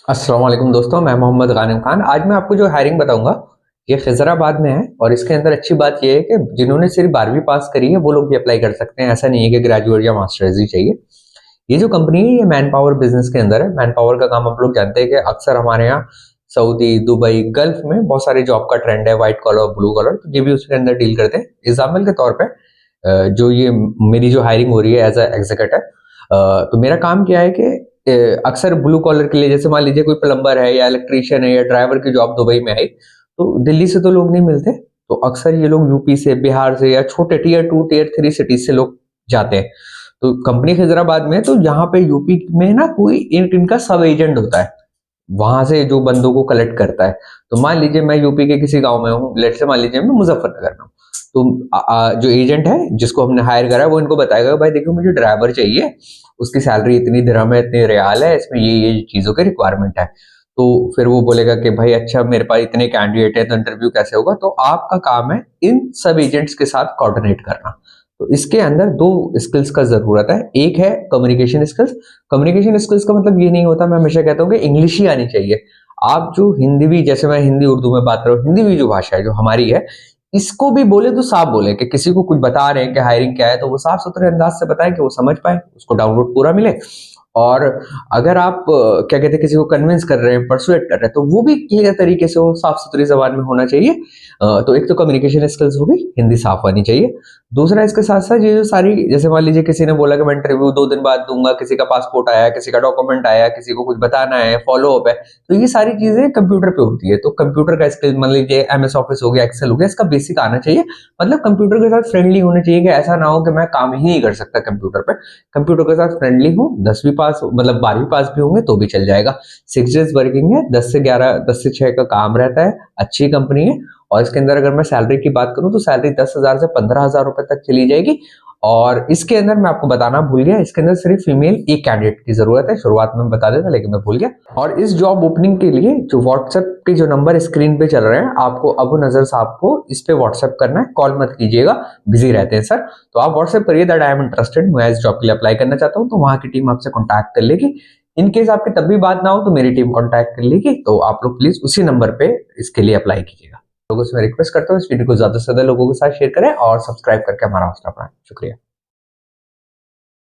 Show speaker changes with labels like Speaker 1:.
Speaker 1: अस्सलाम वालेकुम दोस्तों, मैं मोहम्मद गानिम खान। आज मैं आपको जो हायरिंग बताऊंगा ये खिजराबाद में है और इसके अंदर अच्छी बात ये है कि जिन्होंने सिर्फ 12वीं पास करी है वो लोग भी अप्लाई कर सकते हैं। ऐसा नहीं है कि ग्रेजुएट या मास्टर्स ही चाहिए। ये जो कंपनी है ये मैन पावर बिजनेस के अंदर है। मैन पावर का काम आप लोग जानते हैं कि अक्सर हमारे यहाँ सऊदी, दुबई, गल्फ में बहुत सारे जॉब का ट्रेंड है, व्हाइट कॉलर, ब्लू कॉलर, तो ये भी उसके अंदर डील करते हैं। एग्जाम्पल के तौर पे जो ये मेरी जो हायरिंग हो रही है एज अ एग्जीक्यूटिव, तो मेरा काम क्या है कि अक्सर ब्लू कॉलर के लिए, जैसे मान लीजिए कोई प्लम्बर है या इलेक्ट्रीशियन है या ड्राइवर की जॉब दुबई में आई, तो दिल्ली से तो लोग नहीं मिलते। तो अक्सर ये लोग यूपी से, बिहार से या छोटे टीयर 2 टीयर 3 सिटीज से लोग जाते हैं। तो कंपनी खैजराबाद में, तो यहाँ पे यूपी में ना कोई इनका सब एजेंट होता है, वहां से जो बंदों को कलेक्ट करता है। तो मान लीजिए मैं यूपी के किसी गांव में हूँ, लेट से मान लीजिए मैं मुजफ्फरनगर में हूँ, तो जो एजेंट है जिसको हमने हायर करा है वो इनको बताएगा भाई देखियो मुझे ड्राइवर चाहिए, उसकी सैलरी इतनी दिरहम है, इतनी रियाल है, इसमें ये चीजों की रिक्वायरमेंट है। तो फिर वो बोलेगा कि भाई अच्छा मेरे पास इतने कैंडिडेट है तो इंटरव्यू कैसे होगा। तो आपका काम है इन सब एजेंट्स के साथ कोऑर्डिनेट करना। तो इसके अंदर दो स्किल्स का जरूरत है। एक है कम्युनिकेशन स्किल्स। कम्युनिकेशन स्किल्स का मतलब ये नहीं होता, मैं हमेशा कहता हूँ कि इंग्लिश ही आनी चाहिए। आप जो हिंदी भी, जैसे मैं हिंदी उर्दू में बात कर रहा हूँ, हिंदी भी जो भाषा है जो हमारी है, इसको भी बोले तो साफ बोले कि किसी को कुछ बता रहे हैं कि हायरिंग क्या है तो वो साफ सुथरे अंदाज से बताएं कि वो समझ पाए, उसको डाउनलोड पूरा मिले। और अगर आप क्या कहते हैं किसी को कन्विंस कर रहे हैं, परसुएट कर रहे हैं, तो वो भी क्लियर तरीके से हो, साफ सुथरी जबान में होना चाहिए। तो एक तो कम्युनिकेशन स्किल्स हो गई, हिंदी साफ आनी चाहिए। दूसरा इसके साथ साथ ये जो सारी, जैसे मान लीजिए किसी ने बोला कि मैं इंटरव्यू 2 दिन बाद दूंगा, किसी का पासपोर्ट आया, किसी का डॉक्यूमेंट आया, किसी को कुछ बताना है, फॉलो अप है, तो ये सारी चीजें कंप्यूटर पे होती है। तो कंप्यूटर का स्किल, मान लीजिए एमएस ऑफिस हो गया, एक्सेल हो गया, इसका बेसिक आना चाहिए। मतलब कंप्यूटर के साथ फ्रेंडली होने चाहिए, कि ऐसा ना हो कि मैं काम ही नहीं कर सकता कंप्यूटर पे। कंप्यूटर के साथ फ्रेंडली हूँ, 10वीं पास मतलब 12वीं पास भी होंगे तो भी चल जाएगा। 6 डेज वर्किंग है, 10 से 11, 10 से 6 का काम रहता है। अच्छी कंपनी है। और इसके अंदर अगर मैं सैलरी की बात करूं तो सैलरी 10,000 से 15,000 रुपए तक चली जाएगी। और इसके अंदर मैं आपको बताना भूल गया, इसके अंदर सिर्फ फीमेल एक कैंडिडेट की जरूरत है। शुरुआत में बता देता लेकिन मैं भूल गया। और इस जॉब ओपनिंग के लिए जो व्हाट्सएप के जो नंबर स्क्रीन पे चल रहे हैं, आपको अबू नजर साहब को इस पे व्हाट्सएप करना है, कॉल मत कीजिएगा, बिजी रहते हैं सर। तो आप व्हाट्सएप करिए दैट आई एम इंटरेस्टेड, मैं इस जॉब के लिए अप्लाई करना चाहता हूँ, तो वहां की टीम आपसे कॉन्टैक्ट कर लेगी। इन केस आपकी तब भी बात ना हो तो मेरी टीम कॉन्टैक्ट कर लेगी। तो आप लोग प्लीज उसी नंबर पे इसके लिए अप्लाई कीजिएगा। लोगों से मैं रिक्वेस्ट करता हूँ इस वीडियो को ज्यादा से ज्यादा लोगों के साथ शेयर करें और सब्सक्राइब करके हमारा हौसला बढ़ाएं। शुक्रिया।